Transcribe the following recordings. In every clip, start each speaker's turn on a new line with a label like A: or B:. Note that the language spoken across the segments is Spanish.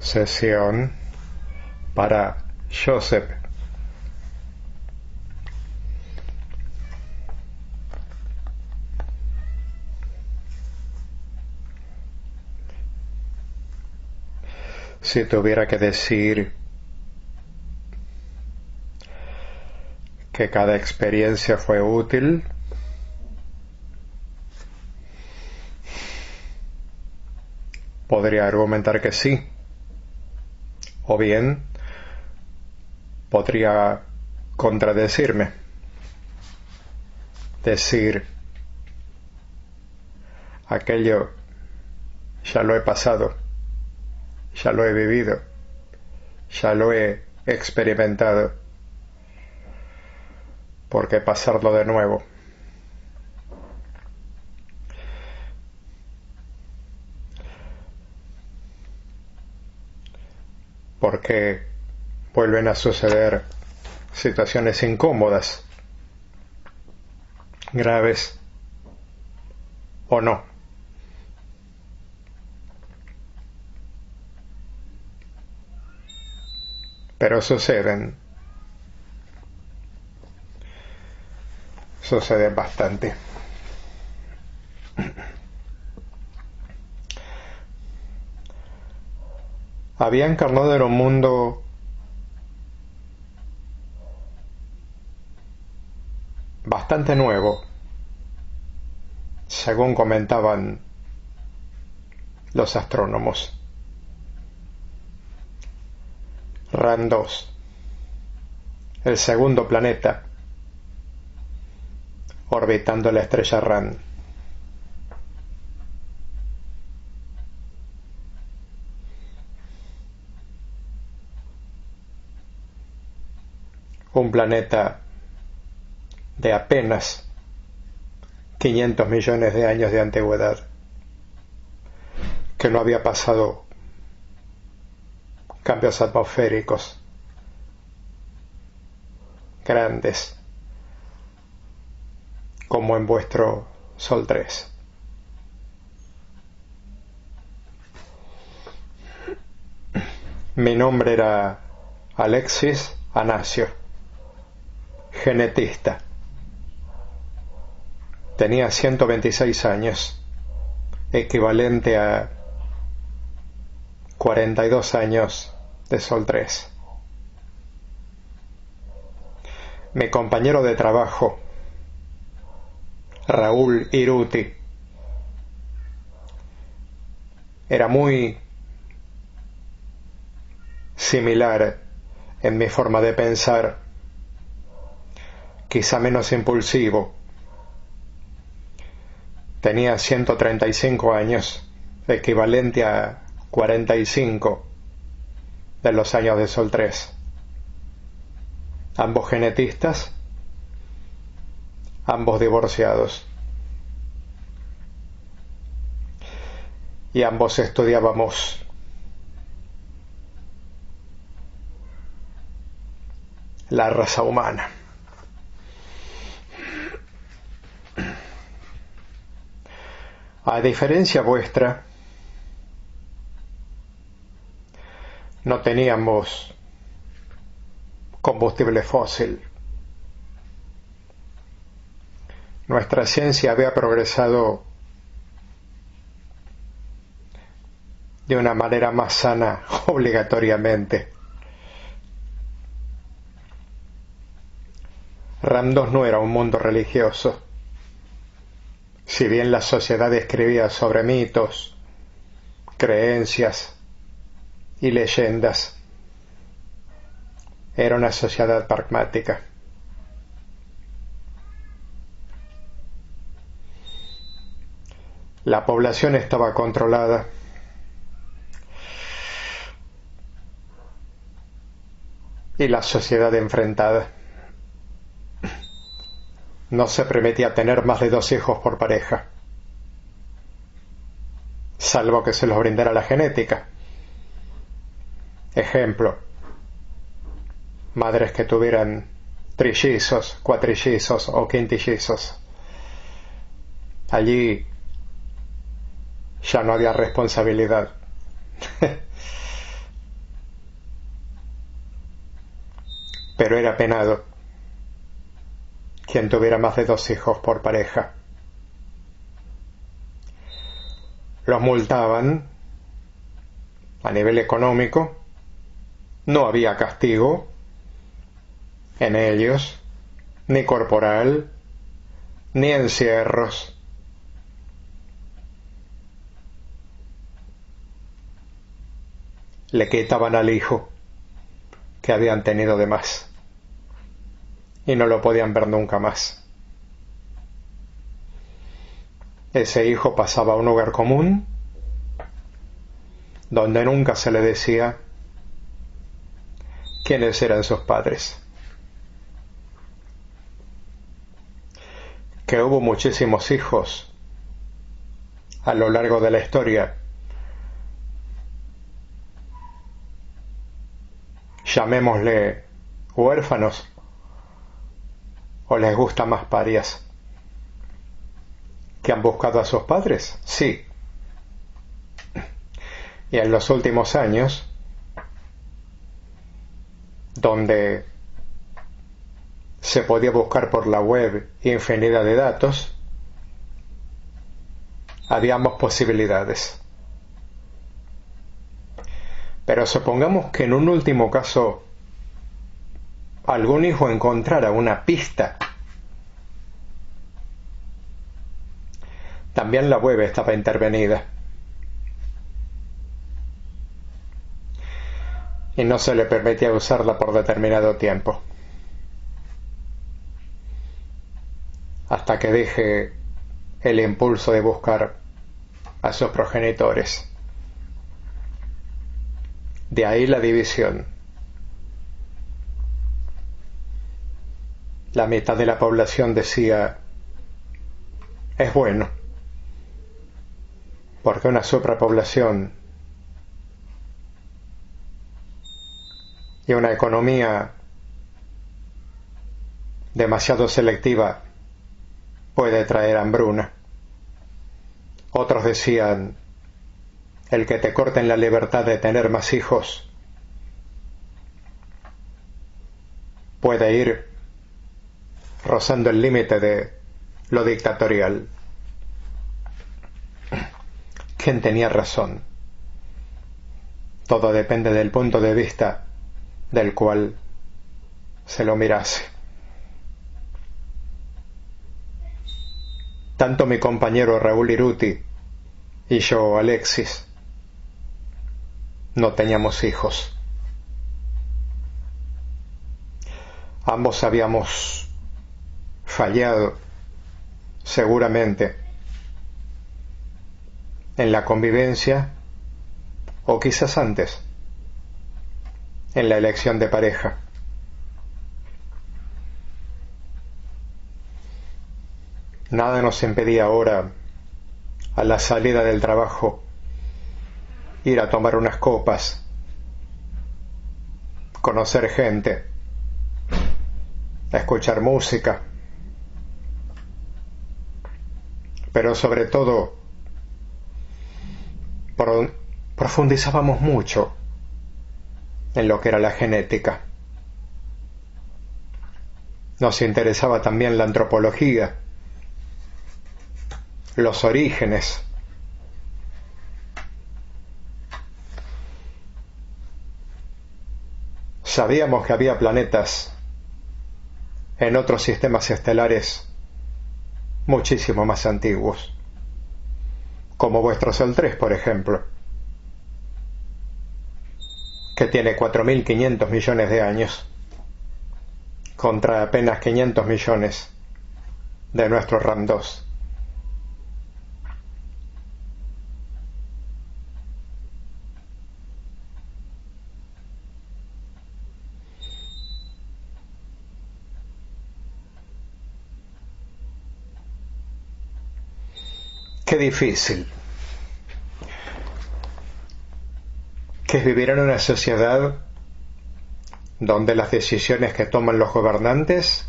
A: Sesión para Joseph. Si tuviera que decir que cada experiencia fue útil, podría argumentar que sí. O bien, podría contradecirme, decir, aquello ya lo he pasado, ya lo he vivido, ya lo he experimentado, ¿por qué pasarlo de nuevo? Porque vuelven a suceder situaciones incómodas, graves o no. Pero suceden bastante. Había encarnado en un mundo bastante nuevo, según comentaban los astrónomos. Ran 2, el segundo planeta orbitando la estrella Ran. Un planeta de apenas 500 millones de años de antigüedad, que no había pasado cambios atmosféricos grandes como en vuestro Sol 3. Mi nombre era Alexis Anasio, genetista. Tenía 126 años, equivalente a 42 años de Sol 3. Mi compañero de trabajo, Raúl Iruti, era muy similar en mi forma de pensar, quizá menos impulsivo. Tenía 135 años, equivalente a 45 de los años de Sol 3. Ambos genetistas, ambos divorciados. Y ambos estudiábamos la raza humana. A diferencia vuestra, no teníamos combustible fósil. Nuestra ciencia había progresado de una manera más sana, obligatoriamente. Ram 2 no era un mundo religioso. Si bien la sociedad escribía sobre mitos, creencias y leyendas, era una sociedad pragmática. La población estaba controlada. Y la sociedad enfrentada. No se permitía tener más de 2 hijos por pareja, salvo que se los brindara la genética. Ejemplo, madres que tuvieran trillizos, cuatrillizos o quintillizos. Allí ya no había responsabilidad. pero era penado quien tuviera más de 2 hijos por pareja. Los multaban a nivel económico, no había castigo en ellos, ni corporal, ni encierros. Le quitaban al hijo que habían tenido de más y no lo podían ver nunca más. Ese hijo pasaba a un hogar común donde nunca se le decía quiénes eran sus padres. Que hubo muchísimos hijos a lo largo de la historia, llamémosle huérfanos, o les gusta más parias, que han buscado a sus padres, sí. Y en los últimos años, donde se podía buscar por la web infinidad de datos, había más posibilidades. Pero supongamos que en un último caso algún hijo encontrara una pista. También la web estaba intervenida. Y no se le permitía usarla por determinado tiempo. Hasta que deje el impulso de buscar a sus progenitores. De ahí la división. La mitad de la población decía, es bueno, porque una superpoblación y una economía demasiado selectiva puede traer hambruna. Otros decían, el que te corten la libertad de tener más hijos puede ir rozando el límite de lo dictatorial. ¿Quién tenía razón? Todo depende del punto de vista del cual se lo mirase. Tanto mi compañero Raúl Iruti y yo, Alexis, no teníamos hijos. Ambos habíamos fallado, seguramente, en la convivencia, o quizás antes, en la elección de pareja. Nada nos impedía ahora, a la salida del trabajo, ir a tomar unas copas, conocer gente, escuchar música, pero sobre todo profundizábamos mucho en lo que era la genética. Nos interesaba también la antropología, los orígenes. Sabíamos que había planetas en otros sistemas estelares muchísimo más antiguos, como vuestro Sol 3, por ejemplo, que tiene 4.500 millones de años, contra apenas 500 millones de nuestro RAM 2. Qué difícil que es vivir en una sociedad donde las decisiones que toman los gobernantes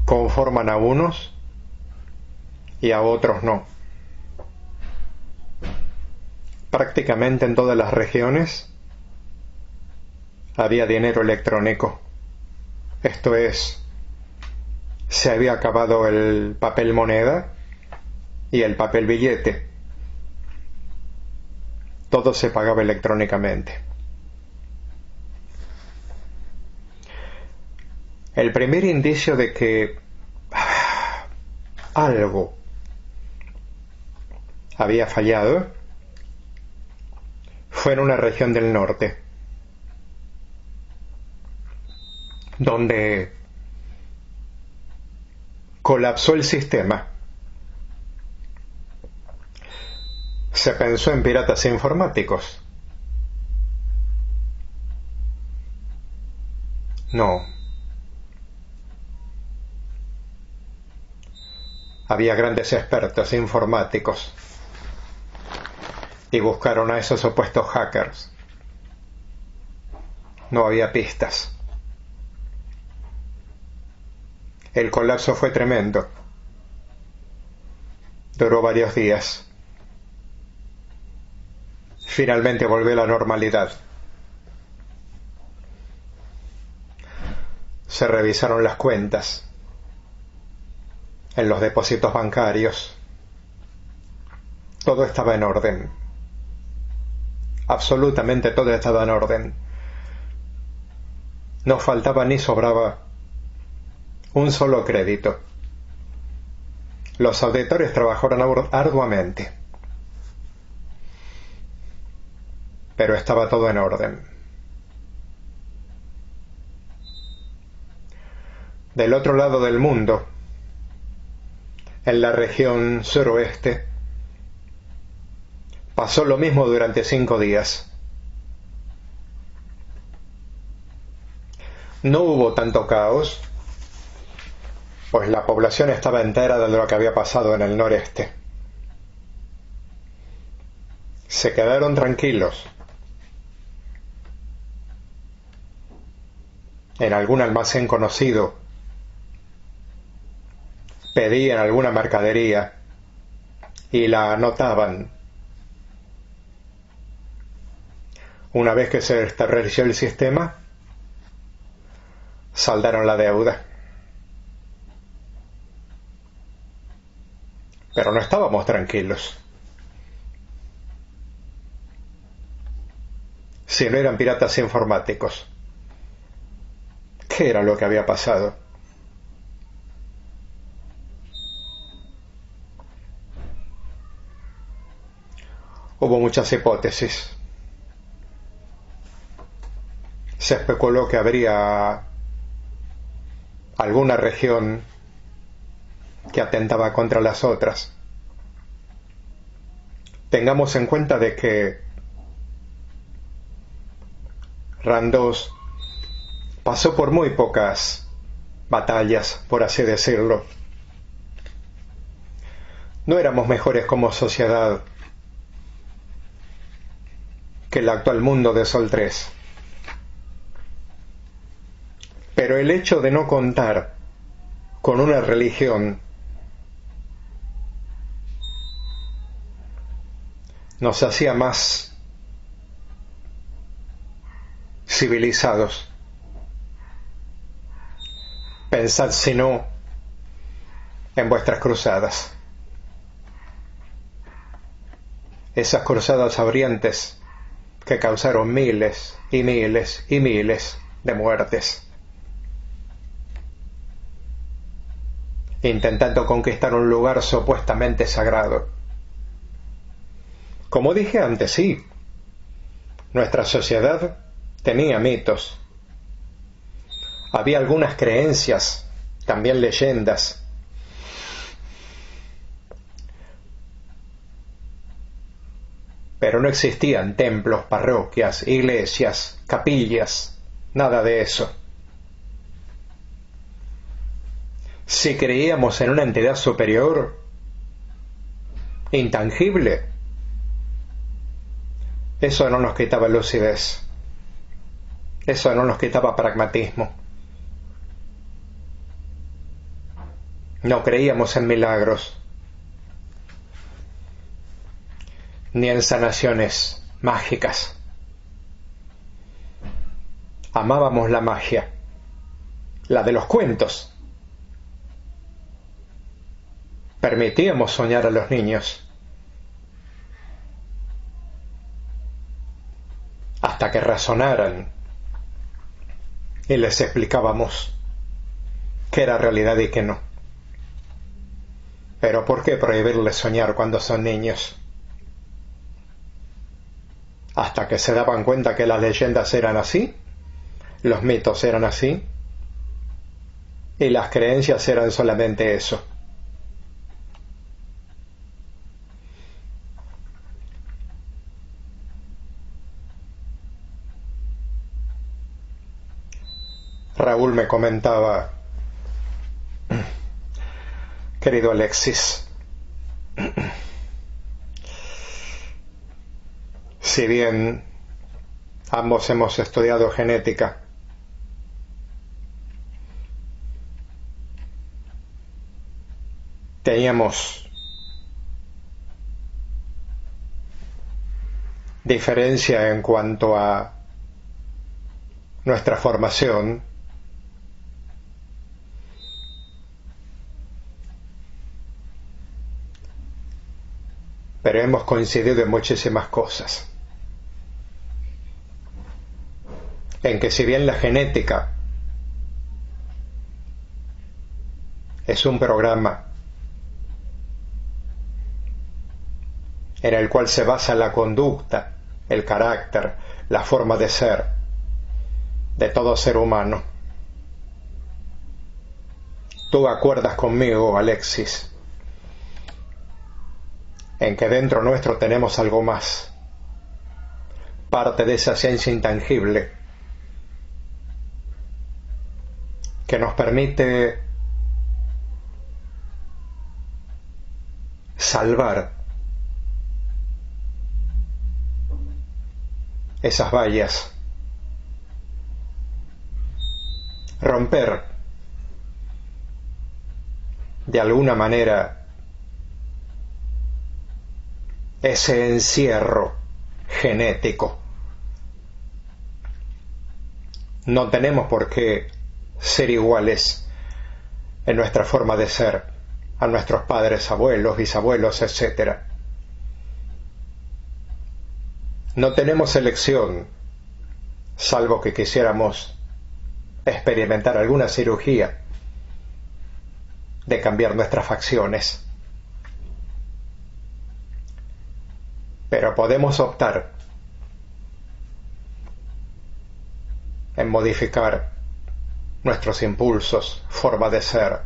A: conforman a unos y a otros no. Prácticamente en todas las regiones había dinero electrónico. Esto es, se había acabado el papel moneda y el papel billete. Todo se pagaba electrónicamente. El primer indicio de que algo había fallado fue en una región del norte, donde colapsó el sistema. Se pensó en piratas informáticos. No. Había grandes expertos informáticos y buscaron a esos supuestos hackers. No había pistas. El colapso fue tremendo. Duró varios días. Finalmente volvió a la normalidad. Se revisaron las cuentas en los depósitos bancarios. Todo estaba en orden. Absolutamente todo estaba en orden. No faltaba ni sobraba un solo crédito. Los auditores trabajaron arduamente, pero estaba todo en orden. Del otro lado del mundo, en la región suroeste, pasó lo mismo durante 5 días. No hubo tanto caos, pues la población estaba entera de lo que había pasado en el noreste. Se quedaron tranquilos. En algún almacén conocido pedían alguna mercadería y la anotaban. Una vez que se restableció el sistema, saldaron la deuda. Pero no estábamos tranquilos. Si no eran piratas informáticos, ¿qué era lo que había pasado? Hubo muchas hipótesis. Se especuló que habría alguna región que atentaba contra las otras. Tengamos en cuenta de que Randos pasó por muy pocas batallas, por así decirlo. No éramos mejores como sociedad que el actual mundo de Sol 3. Pero el hecho de no contar con una religión nos hacía más civilizados. Pensad si no en vuestras cruzadas. Esas cruzadas abrientes que causaron miles y miles y miles de muertes, intentando conquistar un lugar supuestamente sagrado. Como dije antes, sí, nuestra sociedad tenía mitos. Había algunas creencias, también leyendas. Pero no existían templos, parroquias, iglesias, capillas, nada de eso. Si creíamos en una entidad superior, intangible, eso no nos quitaba lucidez. Eso no nos quitaba pragmatismo. No creíamos en milagros, ni en sanaciones mágicas. Amábamos la magia, la de los cuentos. Permitíamos soñar a los niños hasta que razonaran y les explicábamos qué era realidad y qué no. Pero ¿por qué prohibirles soñar cuando son niños? Hasta que se daban cuenta que las leyendas eran así, los mitos eran así, y las creencias eran solamente eso. Raúl me comentaba, querido Alexis, si bien ambos hemos estudiado genética, teníamos diferencia en cuanto a nuestra formación, pero hemos coincidido en muchísimas cosas. En que si bien la genética es un programa en el cual se basa la conducta, el carácter, la forma de ser de todo ser humano, tú acuerdas conmigo, Alexis, en que dentro nuestro tenemos algo más, parte de esa ciencia intangible que nos permite salvar esas vallas, romper de alguna manera ese encierro genético. No tenemos por qué ser iguales en nuestra forma de ser a nuestros padres, abuelos, bisabuelos, etc. No tenemos elección, salvo que quisiéramos experimentar alguna cirugía de cambiar nuestras facciones. Pero podemos optar en modificar nuestros impulsos, forma de ser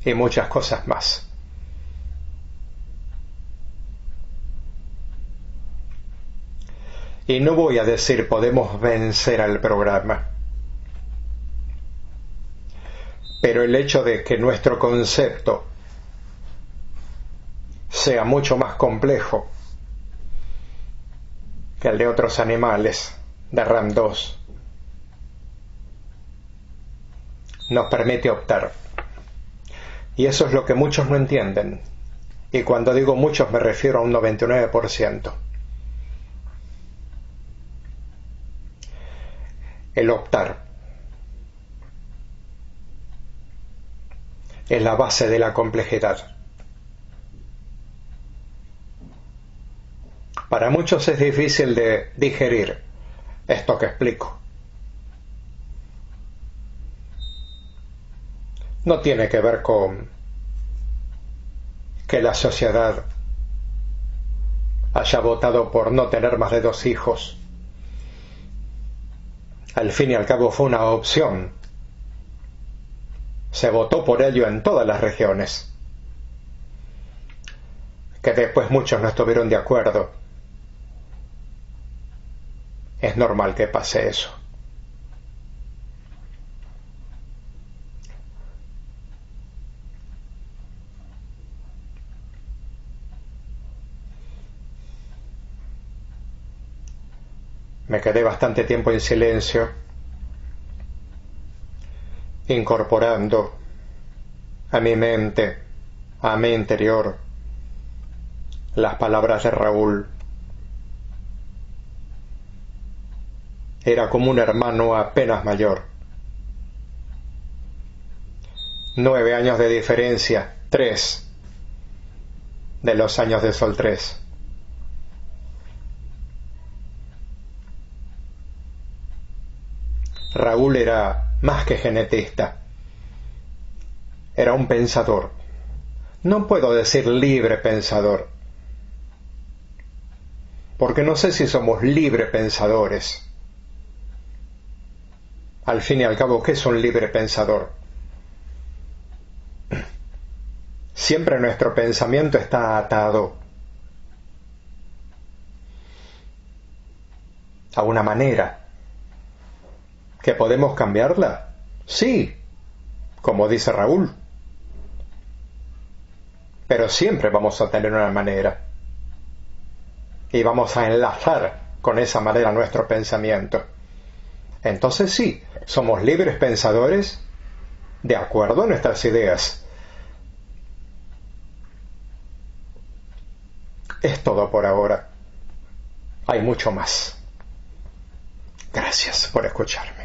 A: y muchas cosas más. Y no voy a decir podemos vencer al programa, pero el hecho de que nuestro concepto sea mucho más complejo que el de otros animales de RAM 2 nos permite optar. Y eso es lo que muchos no entienden. Y cuando digo muchos me refiero a un 99%. El optar es la base de la complejidad. Para muchos es difícil de digerir esto que explico. No tiene que ver con que la sociedad haya votado por no tener más de 2 hijos. Al fin y al cabo fue una opción. Se votó por ello en todas las regiones. Que después muchos no estuvieron de acuerdo. Es normal que pase eso. Me quedé bastante tiempo en silencio, incorporando a mi mente, a mi interior, las palabras de Raúl. era como un hermano apenas mayor. 9 años de diferencia, 3 de los años de Sol 3. Raúl era más que genetista, era un pensador. No puedo decir libre pensador, porque no sé si somos libre pensadores. Al fin y al cabo, ¿qué es un libre pensador? Siempre nuestro pensamiento está atado a una manera. ¿Que podemos cambiarla? Sí, como dice Raúl. Pero siempre vamos a tener una manera. Y vamos a enlazar con esa manera nuestro pensamiento. Entonces sí, somos libres pensadores de acuerdo a nuestras ideas. Es todo por ahora. Hay mucho más. Gracias por escuchar.